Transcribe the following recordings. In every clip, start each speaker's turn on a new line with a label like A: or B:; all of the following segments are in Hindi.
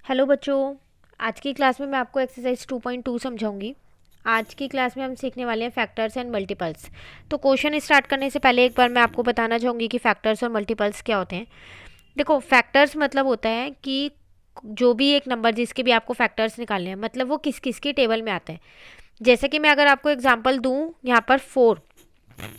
A: हेलो बच्चों, आज की क्लास में मैं आपको एक्सरसाइज 2.2 समझाऊंगी। आज की क्लास में हम सीखने वाले हैं फैक्टर्स एंड मल्टीपल्स। तो क्वेश्चन स्टार्ट करने से पहले एक बार मैं आपको बताना चाहूँगी कि फैक्टर्स और मल्टीपल्स क्या होते हैं। देखो, फैक्टर्स मतलब होता है कि जो भी एक नंबर जिसके भी आपको फैक्टर्स निकालने हैं, मतलब वो किस किस की टेबल में आता है। जैसे कि मैं अगर आपको एग्जाम्पल दूँ यहाँ पर 4,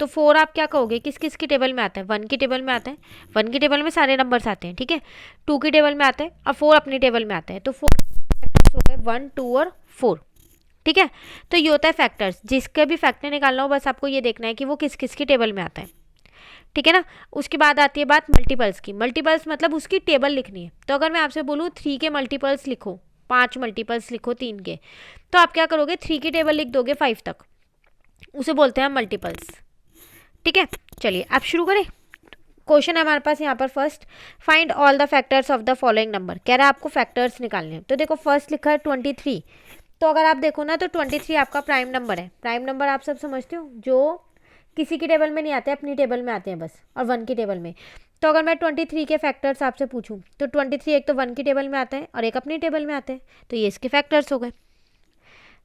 A: तो 4 आप क्या कहोगे, किस किस की टेबल में आता है? 1 की टेबल में आता है। 1 की टेबल में सारे नंबर्स आते हैं, ठीक है। 2 की टेबल में आता है और 4 अपनी टेबल में आता है। तो 4 फैक्टर्स हो गए, 1, 2 और 4, ठीक है। तो ये होता है फैक्टर्स। जिसका भी फैक्टर निकालना हो, बस आपको ये देखना है कि वो किस किस की टेबल में आता है, ठीक है ना। उसके बाद आती है बात मल्टीपल्स की। मल्टीपल्स मतलब उसकी टेबल लिखनी है। तो अगर मैं आपसे बोलूँ 3 के मल्टीपल्स लिखो, 5 मल्टीपल्स लिखो 3 के, तो आप क्या करोगे? 3 की टेबल लिख दोगे 5 तक, उसे बोलते हैं मल्टीपल्स, ठीक है। चलिए अब शुरू करें। क्वेश्चन है हमारे पास यहाँ पर first, find all the factors of the following number. कह रहा है आपको फैक्टर्स निकालने हैं। तो देखो फर्स्ट लिखा है 23। तो अगर आप देखो ना, तो 23 आपका प्राइम नंबर है। प्राइम नंबर आप सब समझते हो, जो किसी की टेबल में नहीं आते, अपनी टेबल में आते हैं बस, और 1 की टेबल में। तो अगर मैं 23 के फैक्टर्स आपसे पूछूं, तो 23 एक तो 1 की टेबल में आता है और एक अपनी टेबल में आते हैं। तो ये इसके फैक्टर्स हो गए,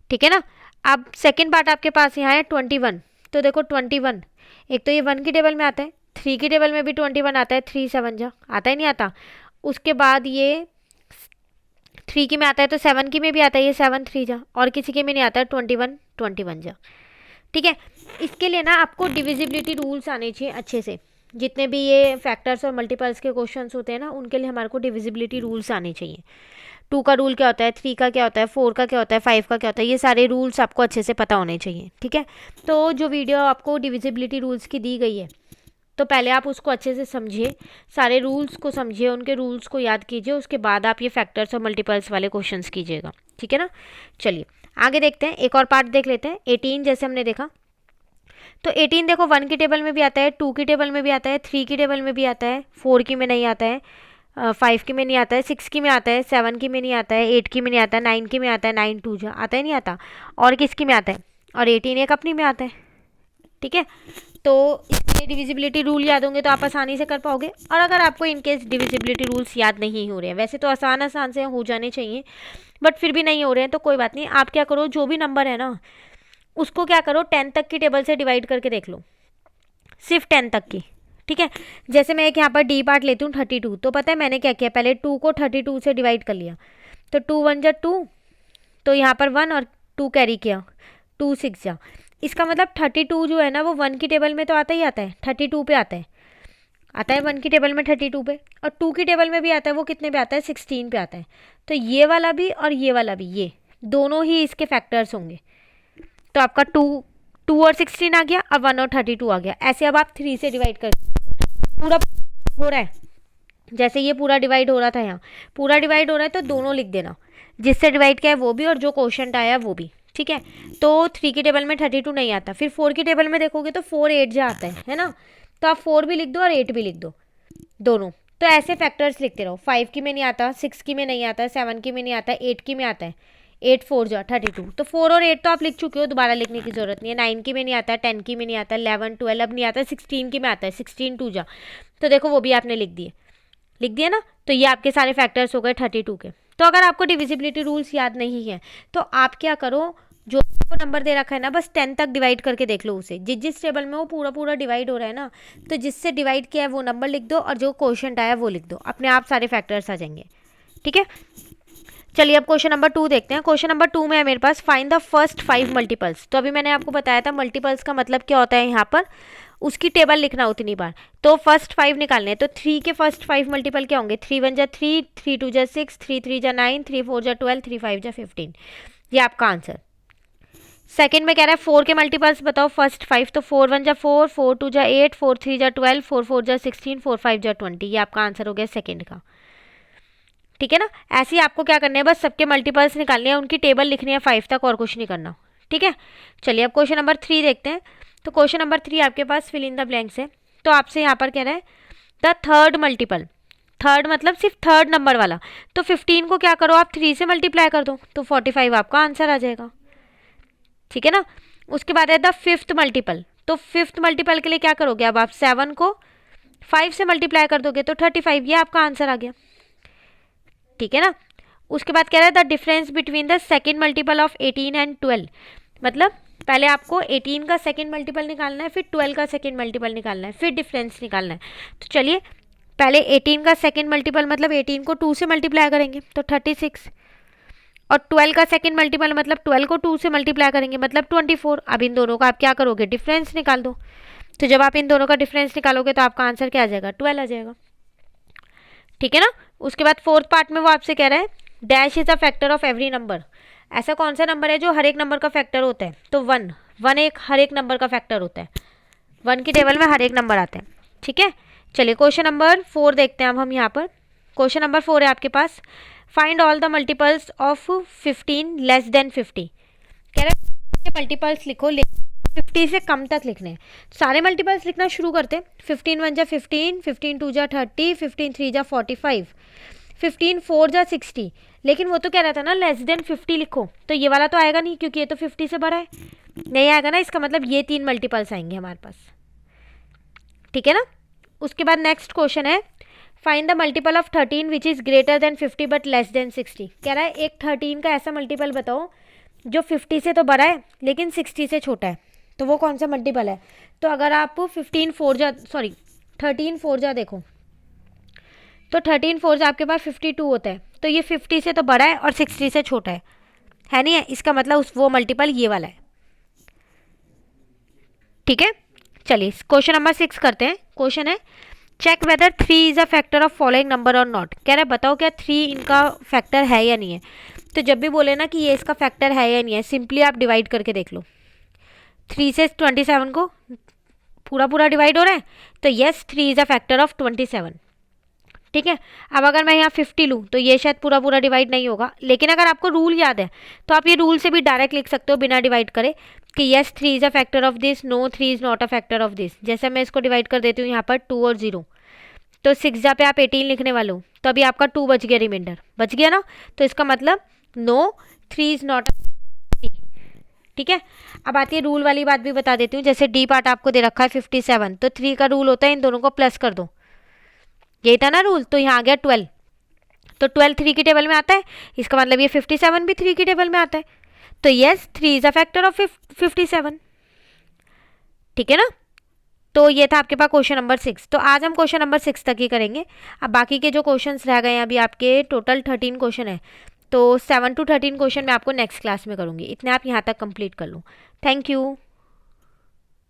A: ठीक है ना। अब सेकेंड पार्ट आपके पास यहाँ है 21। तो देखो 21, एक तो ये 1 की टेबल में आता है, 3 की टेबल में भी 21 आता है। 3 7 जा, आता ही नहीं आता। उसके बाद ये 3 की में आता है, तो 7 की में भी आता है, ये 7 3 जा, और किसी के में नहीं आता है 21 21 जा, ठीक है। इसके लिए ना आपको डिविजिबिलिटी रूल्स आने चाहिए अच्छे से। जितने भी ये फैक्टर्स और मल्टीपल्स के क्वेश्चंस होते हैं ना, उनके लिए हमारे को डिविजिबिलिटी रूल्स आने चाहिए। 2 का रूल क्या होता है, 3 का क्या होता है, 4 का क्या होता है, 5 का क्या होता है, ये सारे रूल्स आपको अच्छे से पता होने चाहिए, ठीक है। तो जो वीडियो आपको डिविजिबिलिटी रूल्स की दी गई है, तो पहले आप उसको अच्छे से समझिए, सारे रूल्स को समझिए, उनके रूल्स को याद कीजिए, उसके बाद आप ये फैक्टर्स और मल्टीपल्स वाले क्वेश्चंस कीजिएगा, ठीक है ना। चलिए आगे देखते हैं, एक और पार्ट देख लेते हैं। 18 जैसे हमने देखा, तो 18 देखो 1 की टेबल में भी आता है, 2 की टेबल में भी आता है, 3 की टेबल में भी आता है, 4 की में नहीं आता है, 5 की में नहीं आता है, 6 की में आता है, 7 की में नहीं आता है, 8 की में नहीं आता है, 9 की में आता है, 9 2 जा, आता ही नहीं आता। और किसकी में आता है? और 18 एक अपनी में आता है, ठीक है। तो इसलिए डिविजिबिलिटी रूल याद होंगे तो आप आसानी से कर पाओगे। और अगर आपको इनकेस डिविजिबिलिटी रूल्स याद नहीं हो रहे हैं, वैसे तो आसान आसान से हो जाने चाहिए, बट फिर भी नहीं हो रहे हैं, तो कोई बात नहीं। आप क्या करो, जो भी नंबर है ना, उसको क्या करो, 10 तक की टेबल से डिवाइड करके देख लो, सिर्फ 10 तक की, ठीक है। जैसे मैं एक यहाँ पर डी पार्ट लेती हूँ 32। तो पता है मैंने क्या किया, पहले 2 को 32 से डिवाइड कर लिया। तो 2 1 जा 2, तो यहाँ पर 1 और 2 कैरी किया, 2 6 जा। इसका मतलब 32 जो है ना, वो 1 की टेबल में तो आता ही आता है, 32 पे आता है, आता है 1 की टेबल में 32 पे। और 2 की टेबल में भी आता है, वो कितने पे आता है? 16 पे आता है। तो ये वाला भी और ये वाला भी, ये दोनों ही इसके फैक्टर्स होंगे। तो आपका 2 और 16 आ गया, अब 1 और 32 आ गया। ऐसे अब आप 3 से डिवाइड कर, पूरा हो रहा है, जैसे ये पूरा डिवाइड हो रहा था, यहाँ पूरा डिवाइड हो रहा है, तो दोनों लिख देना, जिससे डिवाइड किया है वो भी और जो क्वोशंट आया वो भी, ठीक है। तो 3 की टेबल में 32 नहीं आता, फिर 4 की टेबल में देखोगे तो 4 8 जा आता है ना। तो आप 4 भी लिख दो और 8 भी लिख दो, दोनों। तो ऐसे फैक्टर्स लिखते रहो। 5 की में नहीं आता, 6 की में नहीं आता, 7 की में नहीं आता, 8 की में आता है। 8 4 जा 32। तो 4 और 8 तो आप लिख चुके हो, दोबारा लिखने की जरूरत नहीं है। 9 की में नहीं आता, 10 की में नहीं आता, 11 12 नहीं आता, 16 की में आता है, 16 2 जा। तो देखो वो भी आपने लिख दिया ना। तो ये आपके सारे फैक्टर्स हो गए 32 के। तो अगर आपको डिविजिबिलिटी रूल्स याद नहीं है, तो आप क्या करो, जो नंबर दे रखा है ना, बस 10 तक डिवाइड करके देख लो उसे, जिस जिस टेबल में वो पूरा पूरा डिवाइड हो रहा है ना, तो जिससे डिवाइड किया है वो नंबर लिख दो, और जो क्वोशंट आया वो लिख दो, अपने आप सारे फैक्टर्स आ जाएंगे, ठीक है। चलिए अब क्वेश्चन नंबर 2 देखते हैं। क्वेश्चन नंबर 2 में है मेरे पास, फाइंड द फर्स्ट 5 मल्टीपल्स। तो अभी मैंने आपको बताया था मल्टीपल्स का मतलब क्या होता है, यहाँ पर उसकी टेबल लिखना उतनी बार। तो फर्स्ट 5 निकालने हैं, तो 3 के फर्स्ट 5 मल्टीपल क्या होंगे? 3 1 जा 3, 3 2 जा 6, 3 3 जा 9, 3 4 जा 12, 3 5 जा 15। ये आपका आंसर। सेकंड में कह रहा है 4 के मल्टीपल्स बताओ फर्स्ट 5। तो 4 1 जा 4, 4 2 जा 8, 4 3 जा 12, 4 4 जा 16, 4 5 जा 20। ये आपका आंसर हो गया सेकंड का, ठीक है ना। ऐसे ही आपको क्या करना है, बस सबके मल्टीपल्स निकालने हैं, उनकी टेबल लिखनी है 5 तक, और कुछ नहीं करना, ठीक है। चलिए अब क्वेश्चन नंबर 3 देखते हैं। तो क्वेश्चन नंबर 3 आपके पास फिल इन द ब्लैंक्स है। तो आपसे यहाँ पर कह रहा है द थर्ड मल्टीपल, थर्ड मतलब सिर्फ थर्ड नंबर वाला। तो 15 को क्या करो, आप 3 से मल्टीप्लाई कर दो, तो 45 आपका आंसर आ जाएगा, ठीक है ना। उसके बाद है द फिफ्थ मल्टीपल। तो फिफ्थ मल्टीपल के लिए क्या करोगे, अब आप 7 को 5 से मल्टीप्लाई कर दोगे, तो 35, ये आपका आंसर आ गया, ठीक है ना। उसके बाद कह रहा है the difference between the second multiple of 18 and 12, मतलब पहले आपको 18 का सेकेंड मल्टीपल निकालना है, फिर 12 का सेकेंड मल्टीपल निकालना है, फिर डिफरेंस निकालना है। तो चलिए पहले 18 का सेकेंड मल्टीपल मतलब 18 को 2 से मल्टीप्लाई करेंगे तो 36, और 12 का सेकेंड मल्टीपल मतलब 12 को 2 से मल्टीप्लाई करेंगे मतलब 24। अब इन दोनों का आप क्या करोगे, डिफरेंस निकाल दो। तो जब आप इन दोनों का डिफरेंस निकालोगे तो आपका आंसर क्या आ जाएगा, 12 आ जाएगा। ठीक है ना। उसके बाद फोर्थ पार्ट में वो आपसे कह रहा है dash is a factor of every number. ऐसा कौन सा नंबर है जो हर एक नंबर का फैक्टर होता है, तो 1। 1 एक हर एक नंबर का फैक्टर होता है, 1 की टेबल में हर एक नंबर आता है। ठीक है, चलिए क्वेश्चन नंबर 4 देखते हैं अब हम यहाँ पर। क्वेश्चन नंबर 4 है आपके पास, find all the multiples of 15 less than 50। कह रहे हैं मल्टीपल्स लिखो, 50 से कम तक लिखने हैं। सारे मल्टीपल्स लिखना शुरू करते हैं। 15 1 जा 15, 15 2 जा 30, 15 3 जा 45, 15 4 जा 60। लेकिन वो तो कह रहा था ना लेस देन 50 लिखो, तो ये वाला तो आएगा नहीं क्योंकि ये तो 50 से बड़ा है, नहीं आएगा ना। इसका मतलब ये 3 मल्टीपल्स आएंगे हमारे पास। ठीक है ना। उसके बाद नेक्स्ट क्वेश्चन है find the multiple of 13 which is greater than 50 but less than 60। कह रहा है एक 13 का ऐसा मल्टीपल बताओ जो 50 से तो बड़ा है लेकिन 60 से छोटा है, तो वो कौन सा मल्टीपल है। तो अगर आप 13 4 जा देखो, तो 13 4 जा आपके पास 52 होता है, तो ये 50 से तो बड़ा है और 60 से छोटा है नहीं है। इसका मतलब वो मल्टीपल ये वाला है। ठीक है, चलिए क्वेश्चन नंबर 6 करते हैं। क्वेश्चन है check whether 3 is a factor of following number और नॉट। कह रहा है बताओ क्या 3 इनका फैक्टर है या नहीं है। तो जब भी बोले ना कि ये इसका फैक्टर है या नहीं है, सिंपली आप डिवाइड करके देख लो। 3 से 27 को पूरा पूरा डिवाइड हो रहा है, तो yes 3 is a factor of 27। ठीक है, अब अगर मैं यहाँ 50 लूँ तो ये शायद पूरा पूरा डिवाइड नहीं होगा, लेकिन अगर आपको रूल याद है तो आप ये रूल से भी डायरेक्ट लिख सकते हो बिना डिवाइड करे कि yes 3 is a factor of this, no 3 is not a factor of this. जैसे मैं इसको डिवाइड कर देती हूँ यहाँ पर 2 और 0, तो 6 जा पे आप 18 लिखने वाले हो, तो अभी आपका 2 बच गया, रिमाइंडर बच गया ना। तो इसका मतलब नो 3 इज नॉट। ठीक है, अब आती है रूल वाली बात भी बता देती हूँ। जैसे डी पार्ट आपको दे रखा है 57, तो 3 का रूल होता है इन दोनों को प्लस कर दो, यही था ना रूल। तो यहाँ आ गया 12, तो 12 3 की टेबल में आता है, इसका मतलब ये 57 भी 3 की टेबल में आता है। तो yes 3 is a factor of 57। ठीक है ना। तो ये था आपके पास क्वेश्चन नंबर 6। तो आज हम क्वेश्चन नंबर 6 तक ही करेंगे। अब बाकी के जो क्वेश्चंस रह गए हैं अभी आपके टोटल 13 क्वेश्चन है, तो 7 to 13 क्वेश्चन मैं आपको नेक्स्ट क्लास में करूँगी। इतने आप यहाँ तक कंप्लीट कर लो। Thank you.